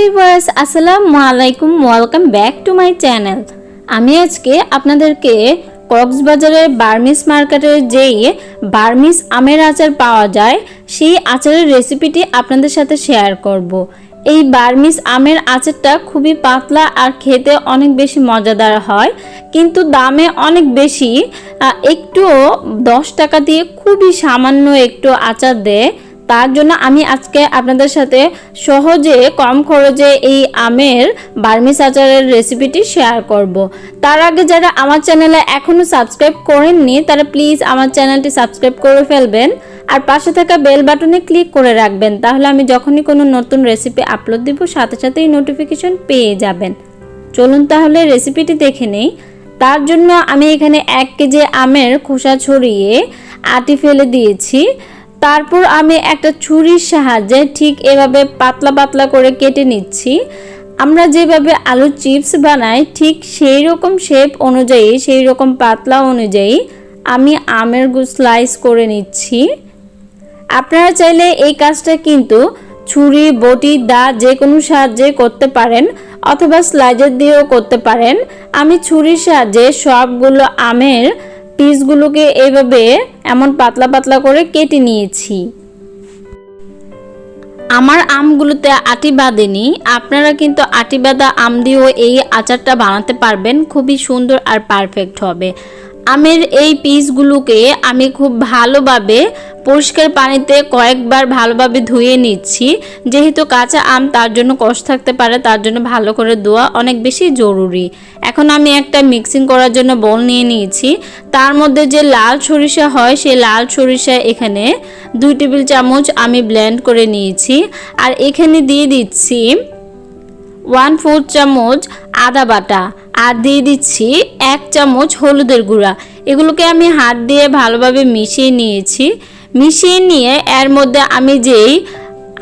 Viewers আসসালামু আলাইকুম, welcome back to my channel. আমি আজকে আপনাদেরকে কক্সবাজারের বার্মিস মার্কেটের যেই বার্মিস আমের আচার পাওয়া যায় সেই আচারের রেসিপিটি আপনাদের সাথে শেয়ার করব। এই বার্মিস আমের আচারটা খুবই পাতলা আর খেতে অনেক বেশি মজাদার হয়, কিন্তু দামে অনেক বেশি। একটু 10 টাকা দিয়ে খুবই সামান্য একটু আচার দেয়। তার জন্য আমি আজকে আপনাদের সাথে সহজে কম খরচে এই আমের বার্মিস আচারের রেসিপিটি শেয়ার করব। তার আগে যারা আমার চ্যানেলে এখনও সাবস্ক্রাইব করেননি তারা প্লিজ আমার চ্যানেলটি সাবস্ক্রাইব করে ফেলবেন আর পাশে থাকা বেল বাটনে ক্লিক করে রাখবেন, তাহলে আমি যখনই কোনো নতুন রেসিপি আপলোড দিব সাথে সাথেই নোটিফিকেশন পেয়ে যাবেন। চলুন তাহলে রেসিপিটি দেখে নেই। তার জন্য আমি এখানে 1 কেজি আমের খোসা ছড়িয়ে আটি ফেলে দিয়েছি। তারপর আমি একটা ছুরির সাহায্যে ঠিক এভাবে পাতলা পাতলা করে কেটে নিচ্ছি। আমরা যেভাবে আলুর চিপস বানাই ঠিক সেই রকম শেপ অনুযায়ী, সেই রকম পাতলা অনুযায়ী আমি আমের স্লাইস করে নিচ্ছি। আপনারা চাইলে এই কাজটা কিন্তু ছুরি, বটি, দা যে কোনো সাহায্যে করতে পারেন অথবা স্লাইসার দিয়েও করতে পারেন। আমি ছুরির সাহায্যে সবগুলো আমের পিসগুলোকে এইভাবে এমন পাতলা পাতলা করে কেটে নিয়েছি। আমার আমগুলোতে আটি বাঁধেনি, আপনারা কিন্তু আটি বাঁধা আম দিয়েও এই আচারটা বানাতে পারবেন, খুবই সুন্দর আর পারফেক্ট হবে। আমের এই পিসগুলোকে আমি খুব ভালোভাবে পরিষ্কার পানিতে কয়েকবার ভালোভাবে ধুয়ে নিচ্ছি। যেহেতু কাঁচা আম তার জন্য কষ থাকতে পারে, তার জন্য ভালো করে ধোয়া অনেক বেশি জরুরি। এখন আমি একটা মিক্সিং করার জন্য বোল নিয়ে নিয়েছি। তার মধ্যে যে লাল সরিষা হয় সেই লাল সরিষা এখানে 2 টেবিল চামচ আমি ব্লেন্ড করে নিয়েছি। আর এখানে দিয়ে দিচ্ছি 1/4 চামচ আদা বাটা আর দিয়ে দিচ্ছি 1 চামচ হলুদের গুঁড়া। এগুলোকে আমি হাত দিয়ে ভালোভাবে মিশিয়ে নিয়েছি। মিশিয়ে নিয়ে এর মধ্যে আমি যেই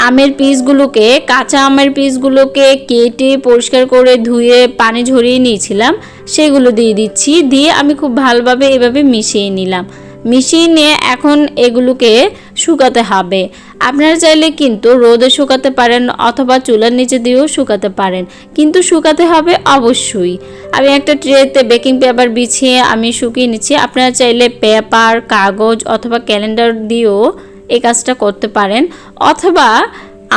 আমের পিসগুলোকে, কাঁচা আমের পিসগুলোকে কেটে পরিষ্কার করে ধুয়ে পানি ঝরিয়ে নিয়েছিলাম সেগুলো দিয়ে দিচ্ছি। দিয়ে আমি খুব ভালোভাবে এভাবে মিশিয়ে নিলাম। মিশিয়ে নিয়ে এখন এগুলোকে শুকাতে হবে। আপনারা চাইলে কিন্তু রোদে শুকাতে পারেন অথবা চুলার নিচে দিয়েও শুকাতে পারেন, কিন্তু শুকাতে হবে অবশ্যই। আমি একটা ট্রেতে বেকিং পেপার বিছিয়ে আমি শুকিয়ে নিচ্ছি। আপনারা চাইলে পেপার, কাগজ অথবা ক্যালেন্ডার দিয়েও এই কাজটা করতে পারেন, অথবা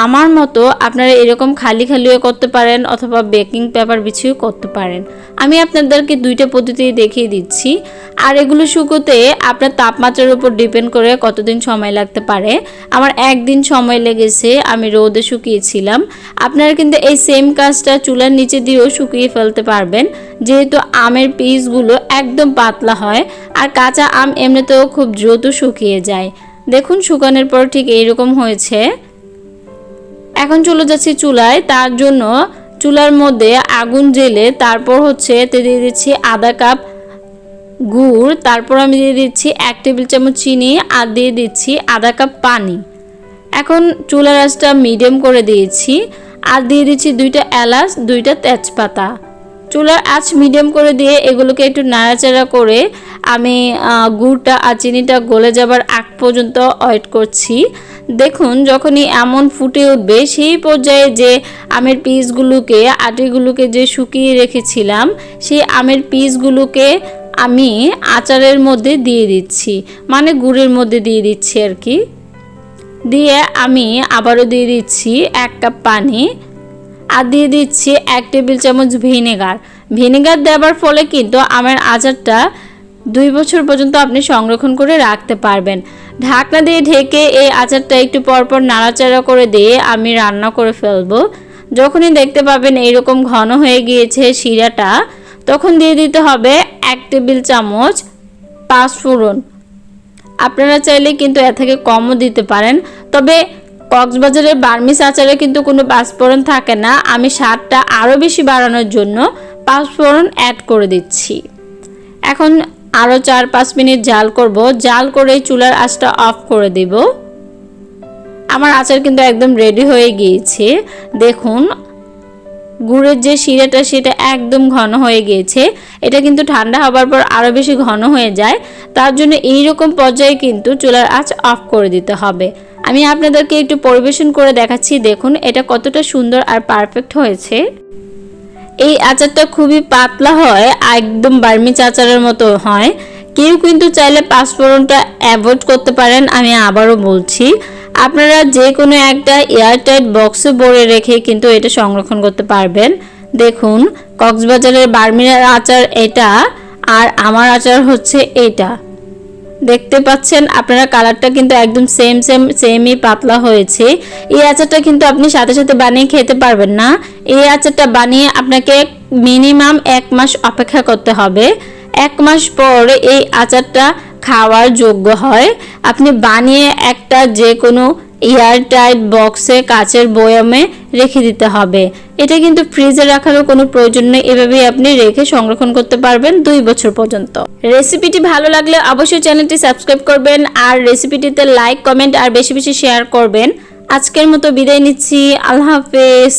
আমার মতো আপনারা এরকম খালি খালিও করতে পারেন অথবা বেকিং পেপার বিছিয়েও করতে পারেন। আমি আপনাদেরকে 2টা পদ্ধতি দেখিয়ে দিচ্ছি। আর এগুলো শুকোতে আপনার তাপমাত্রার উপর ডিপেন্ড করে কতদিন সময় লাগতে পারে। আমার 1 দিন সময় লেগেছে, আমি রোদে শুকিয়েছিলাম। আপনারা কিন্তু এই সেম কাজটা চুলার নিচে দিয়েও শুকিয়ে ফেলতে পারবেন, যেহেতু আমের পিসগুলো একদম পাতলা হয় আর কাঁচা আম এমনিতেও খুব দ্রুত শুকিয়ে যায়। দেখুন শুকানোর পর ঠিক এইরকম হয়েছে। এখন চলে যাচ্ছি চুলায়। তার জন্য চুলার মধ্যে আগুন জ্বেলে তারপর এতে দিয়ে দিচ্ছি আধা কাপ গুড়, তারপর আমি দিয়ে দিচ্ছি 1 টেবিল চামচ চিনি আর দিয়ে দিচ্ছি আধা কাপ পানি। এখন চুলার আঁচটা মিডিয়াম করে দিয়েছি আর দিয়ে দিচ্ছি 2টা এলাচ, 2টা তেজপাতা। চুলার আঁচ মিডিয়াম করে দিয়ে এগুলোকে একটু নাড়াচাড়া করে আমি গুড়টা আর চিনিটা গলে যাবার আগ পর্যন্ত ওয়েট করছি। দেখুন যখনই এমন ফুটে উঠবে সেই পর্যায়ে যে আমের পিসগুলোকে, আটিগুলোকে যে শুকিয়ে রেখেছিলাম সেই আমের পিসগুলোকে আমি আচারের মধ্যে দিয়ে দিচ্ছি, মানে গুড়ের মধ্যে দিয়ে দিচ্ছি আর কি। দিয়ে আমি আবারও দিয়ে দিচ্ছি 1 কাপ পানি আর দিয়ে দিচ্ছি 1 টেবিল চামচ ভিনেগার। ভিনেগার দেওয়ার ফলে কিন্তু আমের আচারটা 2 বছর পর্যন্ত আপনি সংরক্ষণ করে রাখতে পারবেন। ঢাকনা দিয়ে ঢেকে এই আচারটা একটু পরপর নাড়াচাড়া করে দিয়ে আমি রান্না করে ফেলবো। যখনই দেখতে পাবেন এইরকম ঘন হয়ে গিয়েছে শিরাটা, তখন দিয়ে দিতে হবে 1 টেবিল চামচ পাঁচফোড়ন। আপনারা চাইলে কিন্তু এর থেকে কমও দিতে পারেন, তবে কক্সবাজারের বার্মিস আচারে কিন্তু কোনো পাঁচফোড়ন থাকে না। আমি স্বাদটা আরও বেশি বাড়ানোর জন্য পাঁচফোড়ন অ্যাড করে দিচ্ছি। এখন আরও 4-5 মিনিট জাল করব। জাল করে চুলার আঁচটা অফ করে দেব। আমার আচার কিন্তু একদম রেডি হয়ে গিয়েছে। দেখুন গুড়ের যে শিরাটা সেটা একদম ঘন হয়ে গিয়েছে। এটা কিন্তু ঠান্ডা হবার পর আরও বেশি ঘন হয়ে যায়, তার জন্য এইরকম পর্যায়ে কিন্তু চুলার আঁচ অফ করে দিতে হবে। আমি আপনাদেরকে একটু পরিবেশন করে দেখাচ্ছি। দেখুন এটা কতটা সুন্দর আর পারফেক্ট হয়েছে। এই আচারটা খুবই পাতলা হয়, একদম বার্মিজ আচারের মতো হয়। কেউ কিন্তু চাইলে পাঁচফোড়নটা অ্যাভয়েড করতে পারেন। আমি আবারও বলছি, আপনারা যে কোনো একটা এয়ারটাইট বক্সে ভরে রেখে কিন্তু এটা সংরক্ষণ করতে পারবেন। দেখুন কক্সবাজারের বার্মিজ আচার এটা, আর আমার আচার হচ্ছে এটা। দেখতে পাচ্ছেন আপনারা, কালারটা কিন্তু একদম সেমই পাতলা হয়েছে। এই আচারটা কিন্তু আপনি সাথে সাথে বানিয়ে খেতে পারবেন না। এই আচারটা বানিয়ে আপনাকে মিনিমাম 1 মাস অপেক্ষা করতে হবে। 1 মাস পর এই আচারটা খাওয়ার যোগ্য হয়। আপনি বানিয়ে একটা যে কোনো এয়ারটাইট বক্সে কাচের বয়ামে রেখে দিতে হবে। এটা কিন্তু ফ্রিজে রাখারও কোনো প্রয়োজন নেই, এভাবেই আপনি রেখে সংরক্ষণ করতে পারবেন 2 বছর পর্যন্ত। রেসিপিটি ভালো লাগলে অবশ্যই চ্যানেলটি সাবস্ক্রাইব করবেন, আর রেসিপিটিতে লাইক কমেন্ট আর বেশি বেশি শেয়ার করবেন। আজকের মতো বিদায় নিচ্ছি, আল্লাহ হাফেজ।